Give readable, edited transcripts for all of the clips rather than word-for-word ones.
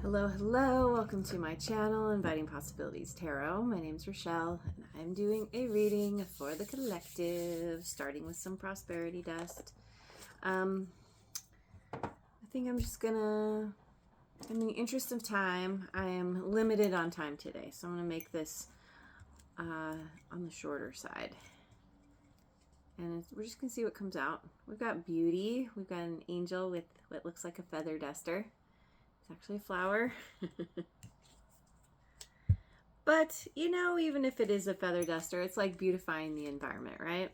Hello, hello. Welcome to my channel, Inviting Possibilities Tarot. My name's Rachelle, and I'm doing a reading for the collective, starting with some prosperity dust. I think I'm just gonna, in the interest of time, I am limited on time today, so I'm gonna make this on the shorter side. And we're just gonna see what comes out. We've got beauty. We've got an angel with what looks like a feather duster. It's actually a flower. But, you know, even if it is a feather duster, it's like beautifying the environment, right?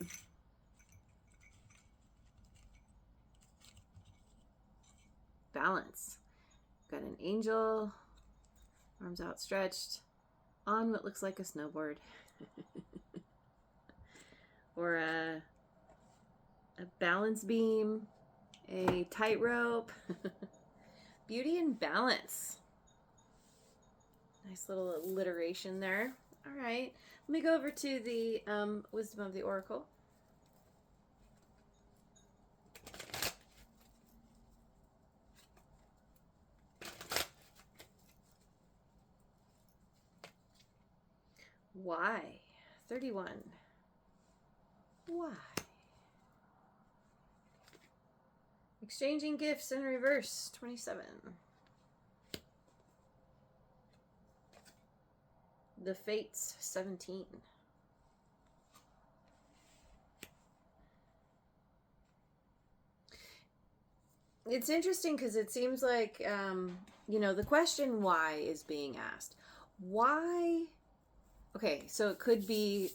Balance. Got an angel, arms outstretched, on what looks like a snowboard. Or a balance beam, a tightrope. Beauty and balance. Nice little alliteration there. All right, let me go over to the wisdom of the oracle. Why? 31. Why? Exchanging gifts in reverse. 27. The Fates. 17. It's interesting because it seems like, you know, the question why is being asked. Why? Okay, so it could be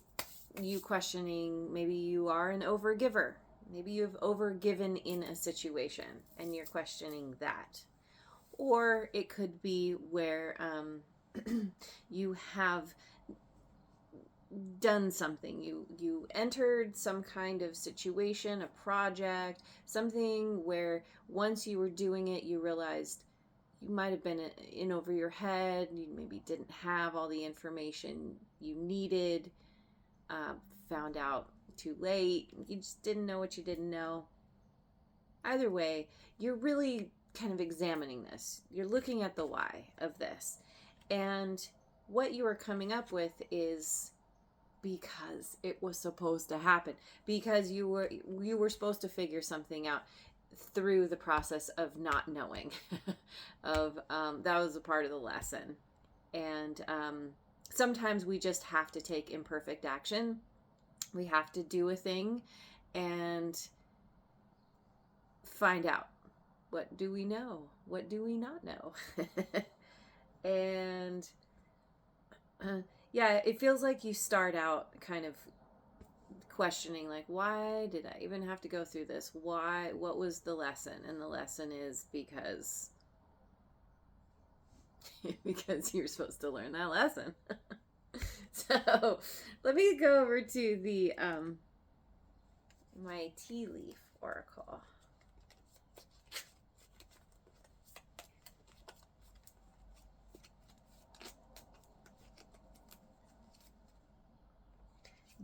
you questioning, maybe you are an overgiver. Maybe you've overgiven in a situation and you're questioning that. Or it could be where you have done something. You entered some kind of situation, a project, something where once you were doing it, you realized you might have been in over your head. You maybe didn't have all the information you needed, found out too late. You just didn't know what you didn't know. Either way, you're really kind of examining this. You're looking at the why of this. And what you are coming up with is because it was supposed to happen. Because you were supposed to figure something out through the process of not knowing. Of that was a part of the lesson. And sometimes we just have to take imperfect action. We have to do a thing and find out, what do we know? What do we not know? And yeah, it feels like you start out kind of questioning, like, why did I even have to go through this? Why? What was the lesson? And the lesson is because you're supposed to learn that lesson. So let me go over to the my tea leaf oracle.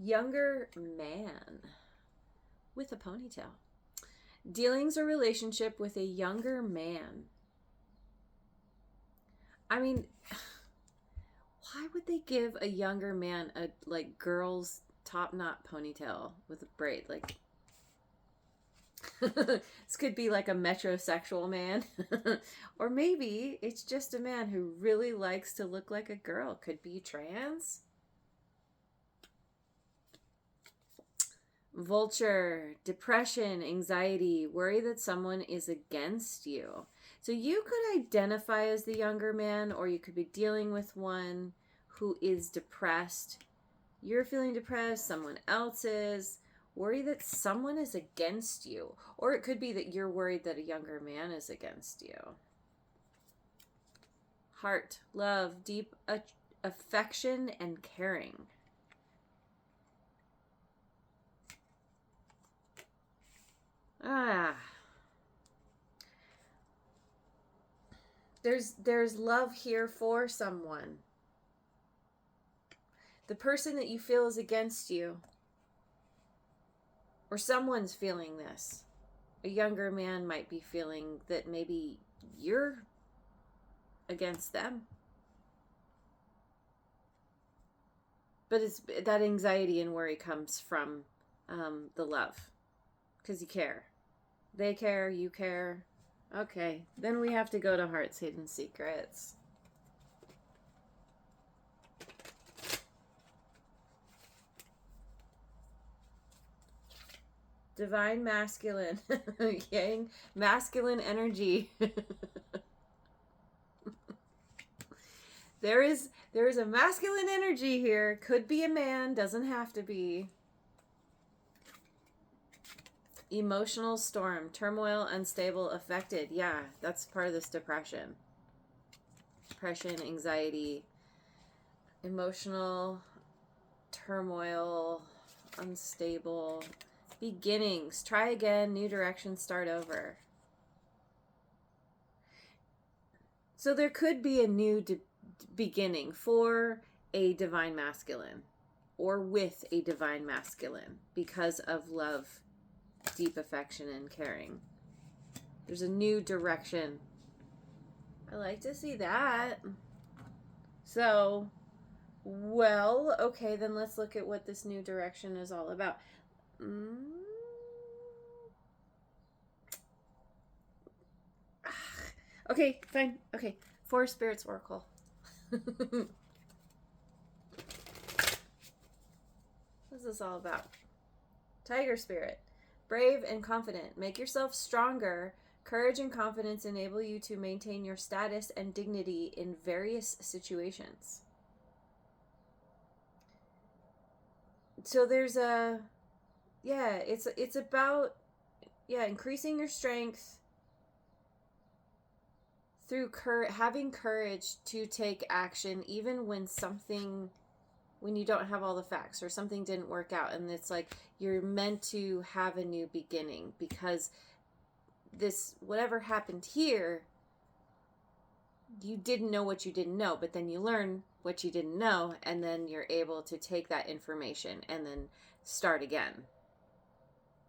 Younger man with a ponytail. Dealings or relationship with a younger man. I mean, why would they give a younger man a like girl's top knot ponytail with a braid? Like, this could be like a metrosexual man. Or maybe it's just a man who really likes to look like a girl. Could be trans. Vulture, depression, anxiety, worry that someone is against you. So you could identify as the younger man, or you could be dealing with one who is depressed. You're feeling depressed, someone else is. Worry that someone is against you. Or it could be that you're worried that a younger man is against you. Heart, love, deep affection, and caring. There's love here for someone. The person that you feel is against you, or someone's feeling this. A younger man might be feeling that maybe you're against them. But it's that anxiety and worry comes from the love, because you care. They care, you care. Okay, then we have to go to Heart's Hidden Secrets. Divine masculine. Yang, masculine energy. There is a masculine energy here. Could be a man, doesn't have to be. Emotional storm, turmoil, unstable, affected. Yeah, that's part of this depression. Depression, anxiety, emotional turmoil, unstable, beginnings. Try again, new direction, start over. So there could be a new beginning for a divine masculine or with a divine masculine because of love, deep affection, and caring. There's a new direction. I like to see that. So, well, okay, then let's look at what this new direction is all about. Okay, fine. Okay, Four Spirits Oracle. What's this all about? Tiger Spirit. Brave and confident. Make yourself stronger. Courage and confidence enable you to maintain your status and dignity in various situations. So there's it's about increasing your strength through having courage to take action even when you don't have all the facts or something didn't work out, and it's like you're meant to have a new beginning because this whatever happened here, you didn't know what you didn't know, but then you learn what you didn't know, and then you're able to take that information and then start again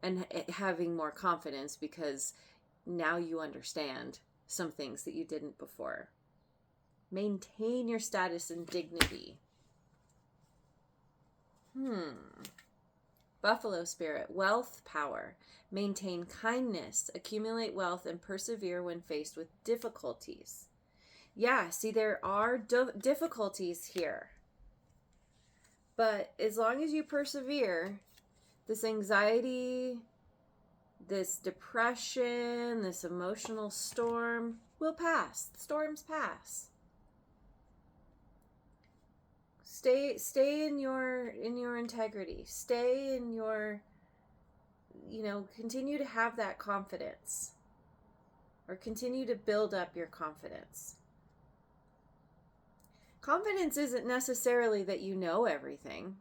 and having more confidence because now you understand some things that you didn't before. Maintain your status and dignity. Buffalo Spirit. Wealth, power. Maintain kindness, accumulate wealth, and persevere when faced with difficulties. Yeah, see, there are difficulties here. But as long as you persevere, this anxiety, this depression, this emotional storm will pass. Storms pass. Stay in your integrity. Stay in your, continue to have that confidence, or continue to build up your confidence. Confidence isn't necessarily that you know everything,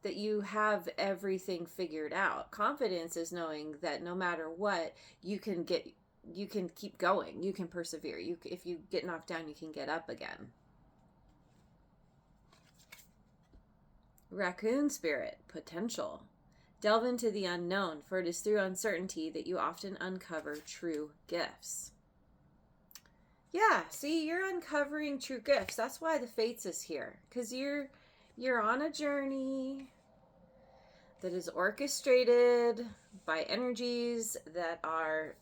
that you have everything figured out. Confidence is knowing that no matter what, you can keep going. You can persevere. If you get knocked down, you can get up again. Raccoon Spirit. Potential. Delve into the unknown, for it is through uncertainty that you often uncover true gifts. Yeah, see, you're uncovering true gifts. That's why the Fates is here, because you're on a journey that is orchestrated by energies that are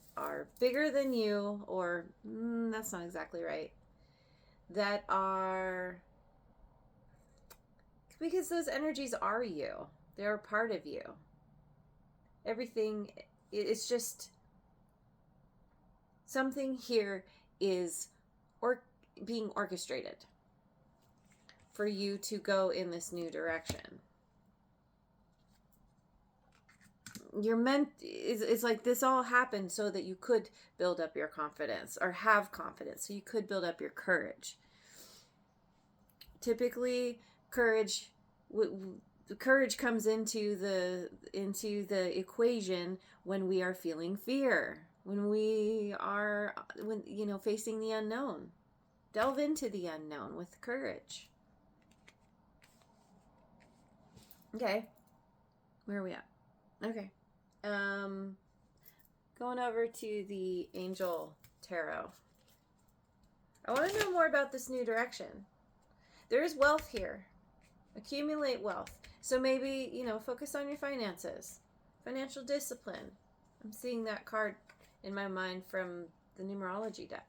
bigger than you, or that's not exactly right. That are, because those energies are you. They're a part of you. Everything, it's just something here is being orchestrated for you to go in this new direction. It's like this all happened so that you could build up your confidence, or have confidence, so you could build up your courage. Typically, courage comes into the equation when we are feeling fear, when facing the unknown. Delve into the unknown with courage. Okay, where are we at? Okay, going over to the Angel Tarot. I want to know more about this new direction. There is wealth here. Accumulate wealth. So maybe, focus on your finances. Financial discipline. I'm seeing that card in my mind from the numerology deck.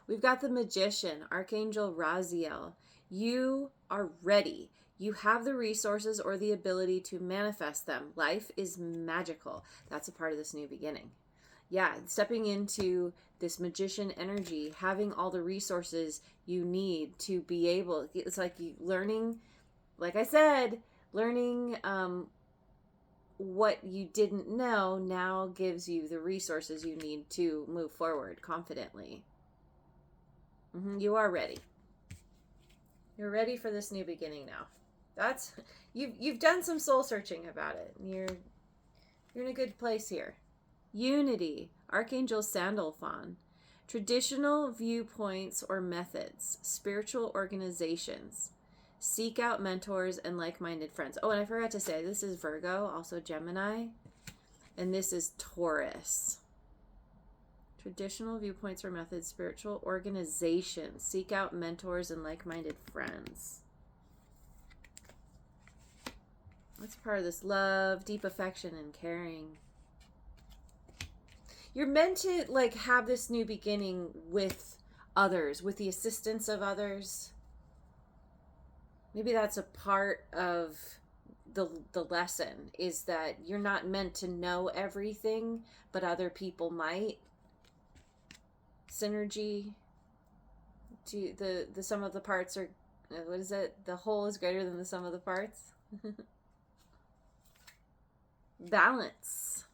We've got the Magician, Archangel Raziel. You are ready. You have the resources or the ability to manifest them. Life is magical. That's a part of this new beginning. Yeah, stepping into this magician energy, having all the resources you need to be able, it's like learning, like I said, learning what you didn't know now gives you the resources you need to move forward confidently. You are ready. You're ready for this new beginning now. That's you've done some soul searching about it. You're in a good place here. Unity, Archangel Sandalphon. Traditional viewpoints or methods, spiritual organizations. Seek out mentors and like-minded friends. Oh, and I forgot to say, this is Virgo, also Gemini, and this is Taurus. Traditional viewpoints or methods, spiritual organizations. Seek out mentors and like-minded friends. That's part of this love, deep affection, and caring. You're meant to have this new beginning with others, with the assistance of others. Maybe that's a part of the lesson, is that you're not meant to know everything, but other people might. Synergy. To the sum of the parts are, what is it? The whole is greater than the sum of the parts. Balance.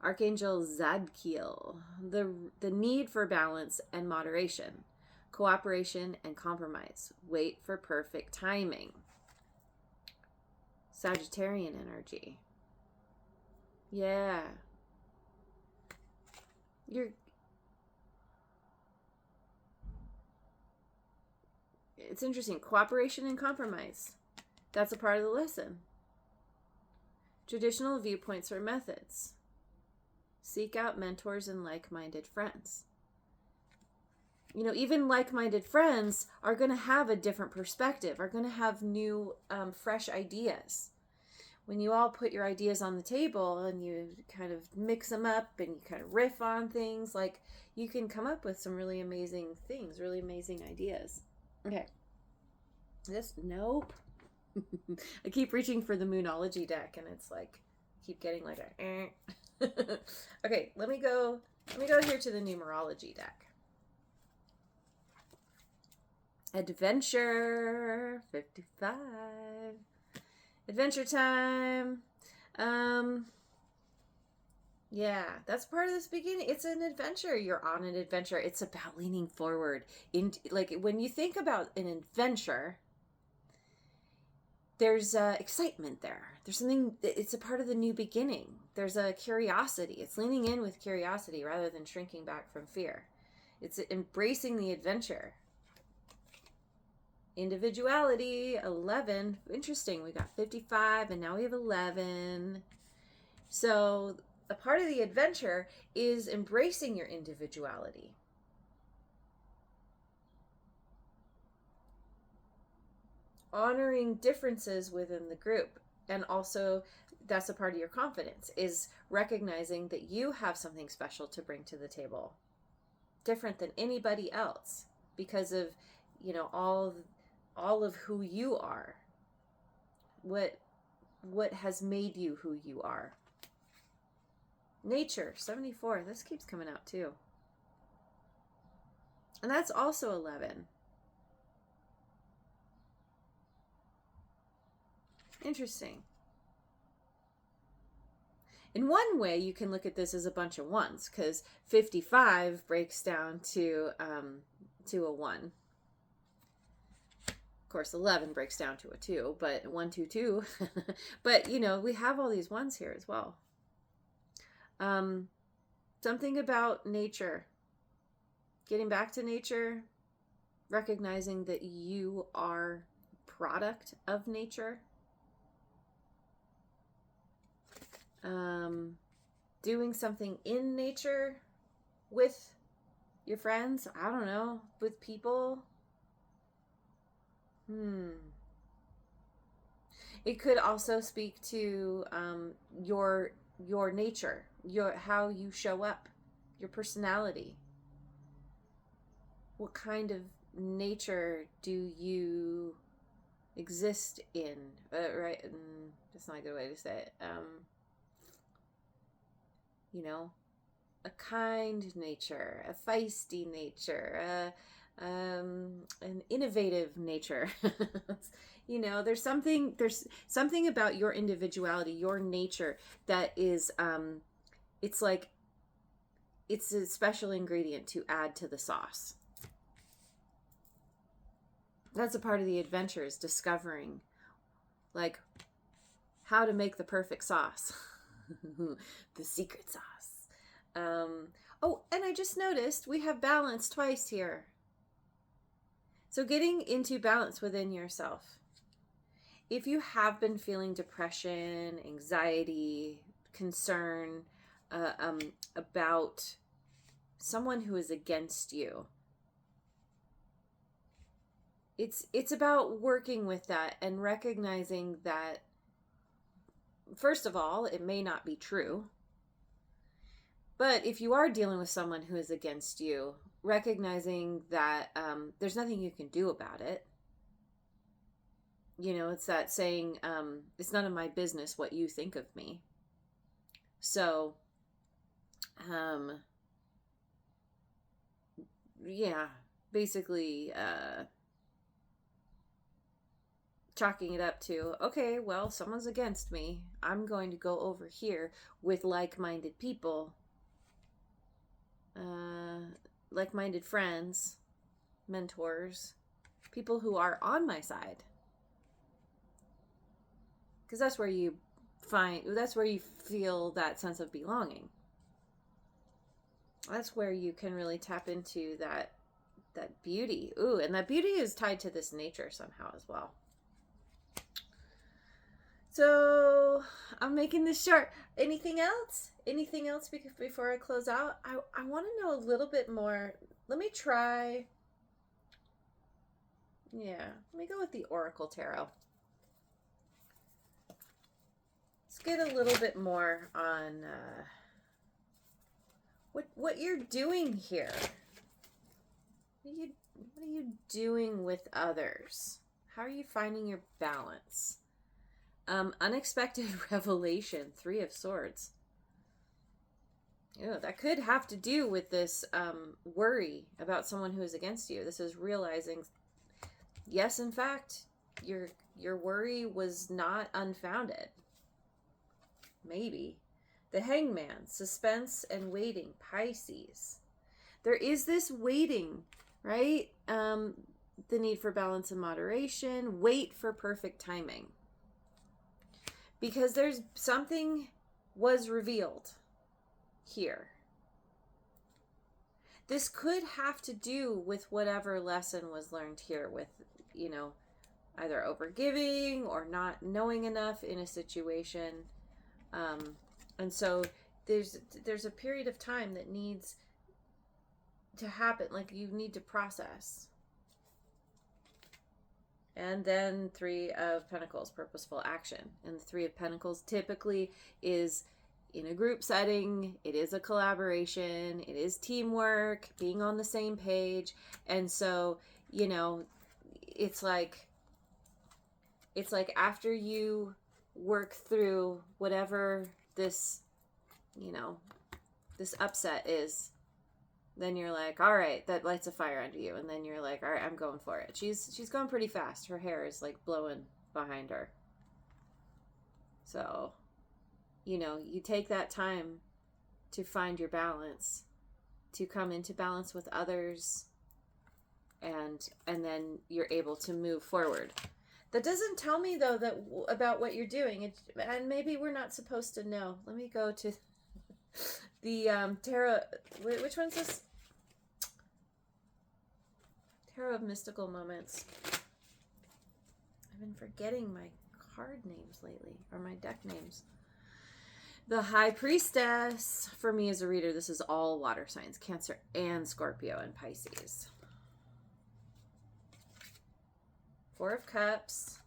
Archangel Zadkiel. The need for balance and moderation. Cooperation and compromise. Wait for perfect timing. Sagittarian energy. Yeah. It's interesting. Cooperation and compromise. That's a part of the lesson. Traditional viewpoints or methods. Seek out mentors and like-minded friends. Even like-minded friends are going to have a different perspective, are going to have new, fresh ideas. When you all put your ideas on the table and you kind of mix them up and you kind of riff on things, you can come up with some really amazing things, really amazing ideas. Okay. Nope. I keep reaching for the Moonology deck and it's keep getting a Okay, let me go here to the numerology deck. Adventure 55. Adventure time. Yeah, that's part of this beginning. It's an adventure. You're on an adventure. It's about leaning forward. When you think about an adventure, there's excitement there. There's something, it's a part of the new beginning. There's a curiosity. It's leaning in with curiosity rather than shrinking back from fear. It's embracing the adventure. Individuality, 11. Interesting. We got 55 and now we have 11. So a part of the adventure is embracing your individuality. Honoring differences within the group. And also, that's a part of your confidence, is recognizing that you have something special to bring to the table. Different than anybody else. Because of, all of who you are. What has made you who you are. Nature, 74. This keeps coming out too. And that's also 11. Interesting. In one way, you can look at this as a bunch of ones, because 55 breaks down to a 1. Of course, 11 breaks down to a 2, but 1, 2, 2. But, we have all these ones here as well. Something about nature. Getting back to nature. Recognizing that you are product of nature. Doing something in nature with Your friends? I don't know. With people? It could also speak to your nature, your how you show up, your personality. What kind of nature do you exist in? Right? That's not a good way to say it. You know, a kind nature, a feisty nature, an innovative nature. There's something about your individuality, your nature that is it's like it's a special ingredient to add to the sauce. That's a part of the adventure, is discovering like how to make the perfect sauce. The secret sauce. Oh, and I just noticed we have balance twice here. So getting into balance within yourself. If you have been feeling depression, anxiety, concern about someone who is against you, it's about working with that and recognizing that, first of all, it may not be true. But if you are dealing with someone who is against you, recognizing that there's nothing you can do about it. It's that saying, it's none of my business what you think of me. So, yeah, basically chalking it up to, okay, well, someone's against me. I'm going to go over here with like-minded people, like-minded friends, mentors, people who are on my side. Because that's where you feel that sense of belonging. That's where you can really tap into that beauty. Ooh, and that beauty is tied to this nature somehow as well. So I'm making this short. Anything else? Anything else before I close out? I want to know a little bit more. Let me try. Yeah, let me go with the Oracle Tarot. Let's get a little bit more on what you're doing here. What are you doing with others? How are you finding your balance? Unexpected revelation, 3 of Swords. That could have to do with this worry about someone who is against you. This is realizing, yes, in fact, your worry was not unfounded. Maybe. The Hangman, suspense and waiting, Pisces. There is this waiting, right? The need for balance and moderation, wait for perfect timing. Because there's something was revealed here. This could have to do with whatever lesson was learned here with, either overgiving or not knowing enough in a situation. And so there's a period of time that needs to happen, like you need to process. And then 3 of Pentacles, purposeful action. And the 3 of Pentacles typically is in a group setting. It is a collaboration. It is teamwork, being on the same page. And so, it's like after you work through whatever this, this upset is, then you're like, all right, that lights a fire under you. And then you're like, all right, I'm going for it. She's going pretty fast. Her hair is like blowing behind her. So, you take that time to find your balance, to come into balance with others, and then you're able to move forward. That doesn't tell me, though, that about what you're doing. And maybe we're not supposed to know. Let me go to the Tarot. Which one's this? Tarot of Mystical Moments. I've been forgetting my card names lately, or my deck names. The High Priestess, for me as a reader, this is all water signs, Cancer and Scorpio and Pisces. Four of Cups.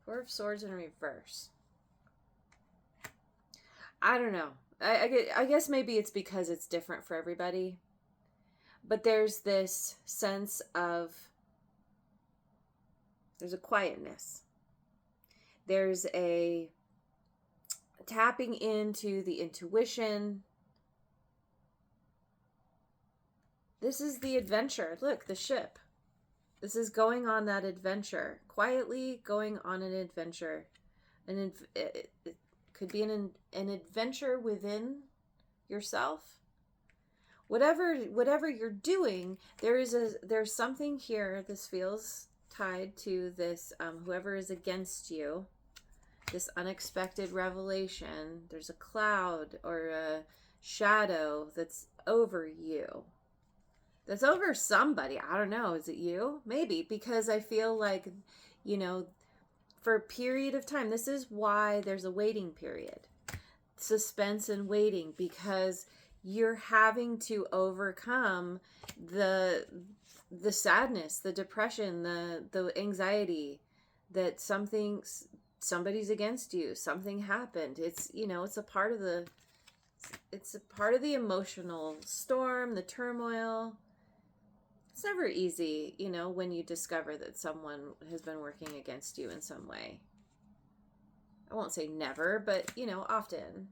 Four of Swords in reverse. I don't know. I guess maybe it's because it's different for everybody. But there's this sense of, there's a quietness. There's a tapping into the intuition. This is the adventure. Look, the ship. This is going on that adventure. Quietly going on an adventure. And it could be an adventure within yourself. Whatever you're doing, there's something here. This feels tied to this whoever is against you. This unexpected revelation. There's a cloud or a shadow that's over you. That's over somebody. I don't know. Is it you? Maybe, because I feel like, for a period of time, this is why there's a waiting period. Suspense and waiting, because you're having to overcome the sadness, the depression, the anxiety that somebody's against you, something happened. It's a part of the emotional storm, the turmoil. It's never easy, when you discover that someone has been working against you in some way. I won't say never, but often.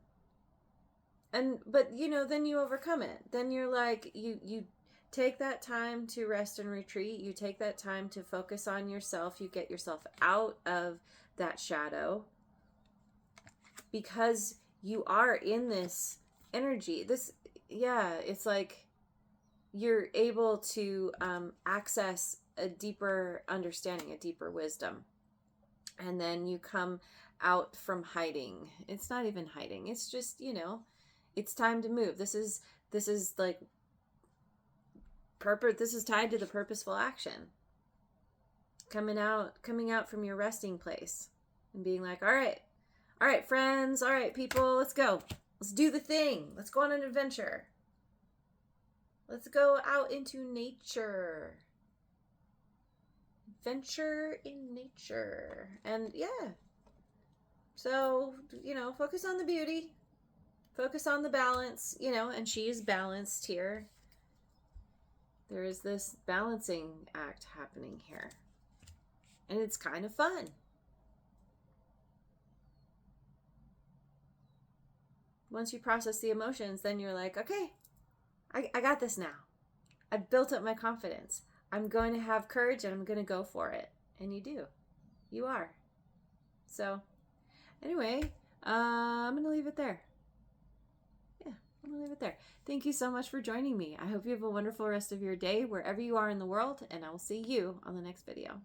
But then you overcome it. Then you're like, you take that time to rest and retreat. You take that time to focus on yourself. You get yourself out of that shadow, because you are in this energy. It's like you're able to access a deeper understanding, a deeper wisdom. And then you come out from hiding. It's not even hiding. It's just, it's time to move. This is like purpose. This is tied to the purposeful action. Coming out from your resting place and being like, all right, friends, all right, people, let's go. Let's do the thing. Let's go on an adventure. Let's go out into nature. Adventure in nature. And yeah. So, focus on the beauty. Focus on the balance, and she is balanced here. There is this balancing act happening here. And it's kind of fun. Once you process the emotions, then you're like, okay, I got this now. I've built up my confidence. I'm going to have courage and I'm going to go for it. And you do. You are. So, anyway, I'm going to leave it there. Yeah, I'm going to leave it there. Thank you so much for joining me. I hope you have a wonderful rest of your day wherever you are in the world, and I will see you on the next video.